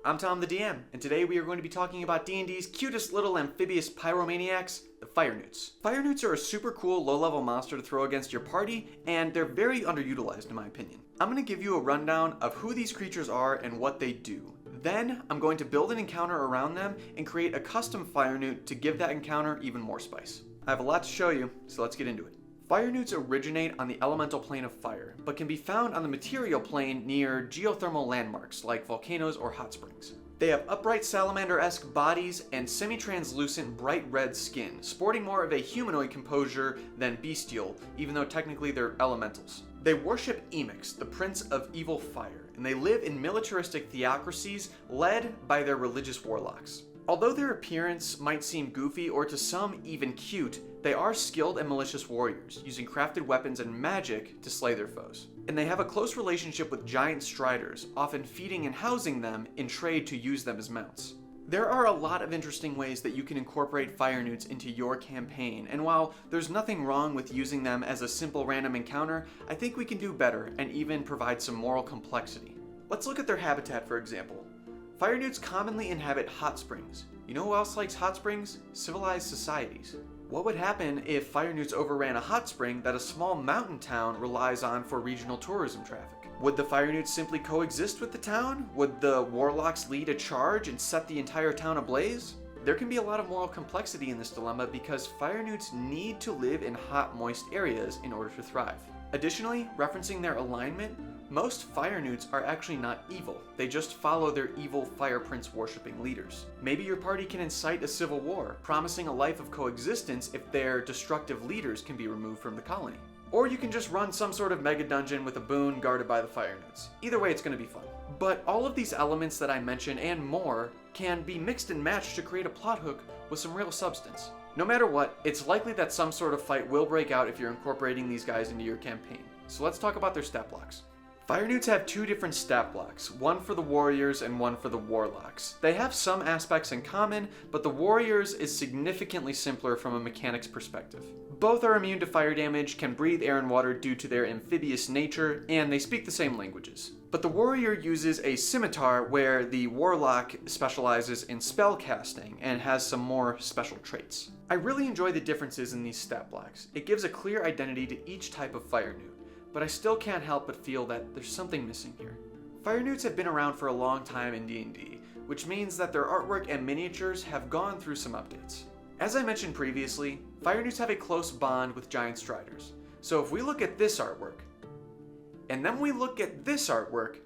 I'm Tom the DM, and today we are going to be talking about D&D's cutest little amphibious pyromaniacs, the Firenewts. Firenewts are a super cool low-level monster to throw against your party, and they're very underutilized in my opinion. I'm going to give you a rundown of who these creatures are and what they do. Then, I'm going to build an encounter around them and create a custom Firenewt to give that encounter even more spice. I have a lot to show you, so let's get into it. Firenewts originate on the elemental plane of fire, but can be found on the material plane near geothermal landmarks like volcanoes or hot springs. They have upright salamander-esque bodies and semi-translucent bright red skin, sporting more of a humanoid composure than bestial, even though technically they're elementals. They worship Emix, the prince of evil fire, and they live in militaristic theocracies led by their religious warlocks. Although their appearance might seem goofy or to some even cute, they are skilled and malicious warriors, using crafted weapons and magic to slay their foes. And they have a close relationship with giant striders, often feeding and housing them in trade to use them as mounts. There are a lot of interesting ways that you can incorporate Firenewts into your campaign, and while there's nothing wrong with using them as a simple random encounter, I think we can do better and even provide some moral complexity. Let's look at their habitat, for example. Firenewts commonly inhabit hot springs. You know who else likes hot springs? Civilized societies. What would happen if Firenewts overran a hot spring that a small mountain town relies on for regional tourism traffic? Would the Firenewts simply coexist with the town? Would the warlocks lead a charge and set the entire town ablaze? There can be a lot of moral complexity in this dilemma because Firenewts need to live in hot, moist areas in order to thrive. Additionally, referencing their alignment, most Firenewts are actually not evil, they just follow their evil Fire Prince worshipping leaders. Maybe your party can incite a civil war, promising a life of coexistence if their destructive leaders can be removed from the colony. Or you can just run some sort of mega dungeon with a boon guarded by the Firenewts. Either way, it's going to be fun. But all of these elements that I mentioned and more can be mixed and matched to create a plot hook with some real substance. No matter what, it's likely that some sort of fight will break out if you're incorporating these guys into your campaign. So let's talk about their stat blocks. Firenewts have two different stat blocks, one for the warriors and one for the warlocks. They have some aspects in common, but the warriors is significantly simpler from a mechanics perspective. Both are immune to fire damage, can breathe air and water due to their amphibious nature, and they speak the same languages. But the warrior uses a scimitar where the warlock specializes in spell casting and has some more special traits. I really enjoy the differences in these stat blocks. It gives a clear identity to each type of Firenewt, but I still can't help but feel that there's something missing here. Firenewts have been around for a long time in D&D, which means that their artwork and miniatures have gone through some updates. As I mentioned previously, Firenewts have a close bond with giant striders. So if we look at this artwork, and then we look at this artwork,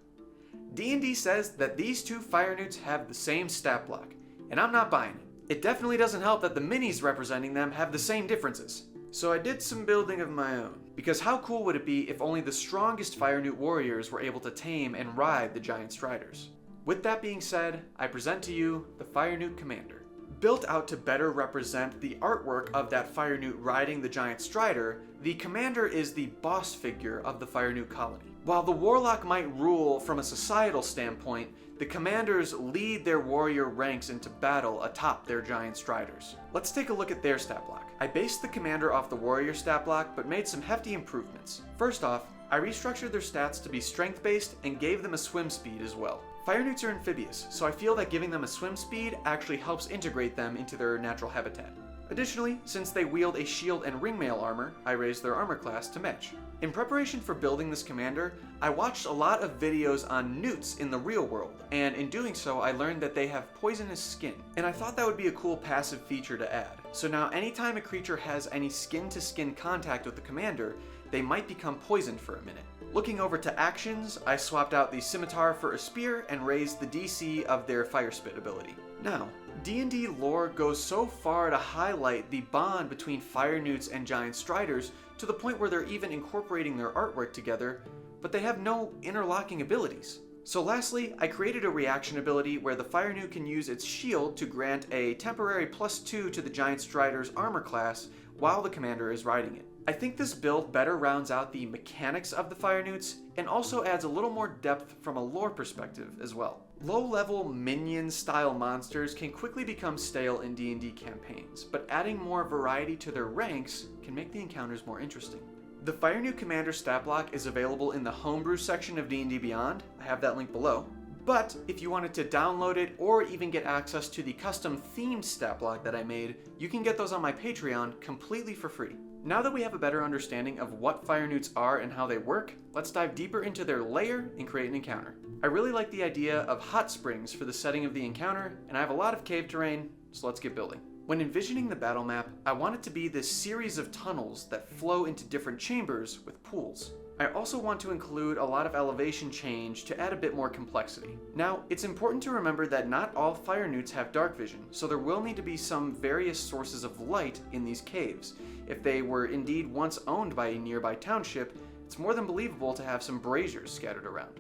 D&D says that these two Firenewts have the same stat block, and I'm not buying it. It definitely doesn't help that the minis representing them have the same differences. So I did some building of my own, because how cool would it be if only the strongest Firenewt warriors were able to tame and ride the giant striders? With that being said, I present to you the Firenewt Commander. Built out to better represent the artwork of that Firenewt riding the giant strider, the commander is the boss figure of the Firenewt colony. While the warlock might rule from a societal standpoint, the commanders lead their warrior ranks into battle atop their giant striders. Let's take a look at their stat block. I based the commander off the warrior stat block, but made some hefty improvements. First off, I restructured their stats to be strength-based and gave them a swim speed as well. Firenewts are amphibious, so I feel that giving them a swim speed actually helps integrate them into their natural habitat. Additionally, since they wield a shield and ringmail armor, I raised their armor class to match. In preparation for building this commander, I watched a lot of videos on newts in the real world, and in doing so I learned that they have poisonous skin, and I thought that would be a cool passive feature to add. So now anytime a creature has any skin-to-skin contact with the commander, they might become poisoned for a minute. Looking over to actions, I swapped out the scimitar for a spear and raised the DC of their fire spit ability. Now, D&D lore goes so far to highlight the bond between Firenewts and giant striders to the point where they're even incorporating their artwork together, but they have no interlocking abilities. So lastly, I created a reaction ability where the Firenewt can use its shield to grant a temporary +2 to the giant strider's armor class while the commander is riding it. I think this build better rounds out the mechanics of the Firenewts and also adds a little more depth from a lore perspective as well. Low-level minion-style monsters can quickly become stale in D&D campaigns, but adding more variety to their ranks can make the encounters more interesting. The Firenewt Commander stat block is available in the Homebrew section of D&D Beyond. I have that link below. But if you wanted to download it or even get access to the custom themed stat block that I made, you can get those on my Patreon completely for free. Now that we have a better understanding of what Firenewts are and how they work, let's dive deeper into their lair and create an encounter. I really like the idea of hot springs for the setting of the encounter, and I have a lot of cave terrain, so let's get building. When envisioning the battle map, I want it to be this series of tunnels that flow into different chambers with pools. I also want to include a lot of elevation change to add a bit more complexity. Now, it's important to remember that not all Firenewts have dark vision, so there will need to be some various sources of light in these caves. If they were indeed once owned by a nearby township, it's more than believable to have some braziers scattered around.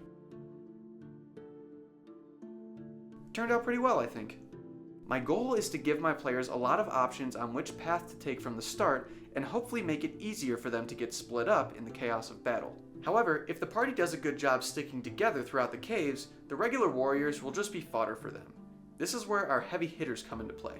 Turned out pretty well, I think. My goal is to give my players a lot of options on which path to take from the start, and hopefully make it easier for them to get split up in the chaos of battle. However, if the party does a good job sticking together throughout the caves, the regular warriors will just be fodder for them. This is where our heavy hitters come into play.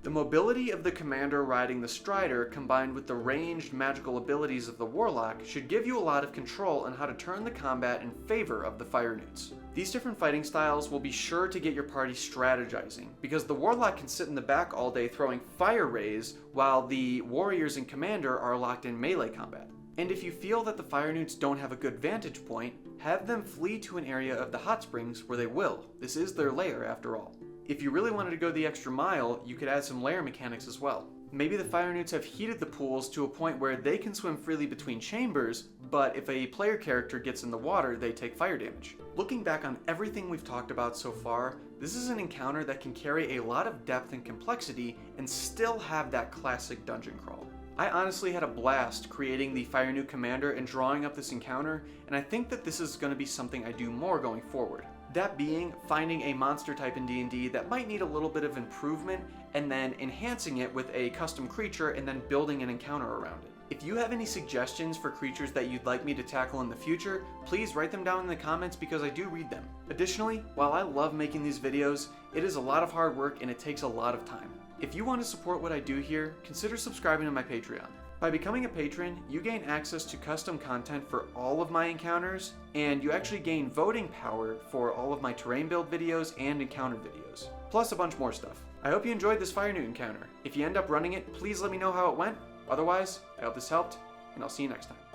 The mobility of the commander riding the strider combined with the ranged magical abilities of the warlock should give you a lot of control on how to turn the combat in favor of the Firenewts. These different fighting styles will be sure to get your party strategizing, because the warlock can sit in the back all day throwing fire rays while the warriors and commander are locked in melee combat. And if you feel that the Firenewts don't have a good vantage point, have them flee to an area of the hot springs where they will. This is their lair after all. If you really wanted to go the extra mile, you could add some lair mechanics as well. Maybe the Firenewts have heated the pools to a point where they can swim freely between chambers, but if a player character gets in the water, they take fire damage. Looking back on everything we've talked about so far, this is an encounter that can carry a lot of depth and complexity and still have that classic dungeon crawl. I honestly had a blast creating the Firenewt commander and drawing up this encounter, and I think that this is going to be something I do more going forward. That being, finding a monster type in D&D that might need a little bit of improvement, and then enhancing it with a custom creature and then building an encounter around it. If you have any suggestions for creatures that you'd like me to tackle in the future, please write them down in the comments because I do read them. Additionally, while I love making these videos, it is a lot of hard work and it takes a lot of time. If you want to support what I do here, consider subscribing to my Patreon. By becoming a patron, you gain access to custom content for all of my encounters, and you actually gain voting power for all of my terrain build videos and encounter videos, plus a bunch more stuff. I hope you enjoyed this Firenewt encounter. If you end up running it, please let me know how it went. Otherwise, I hope this helped, and I'll see you next time.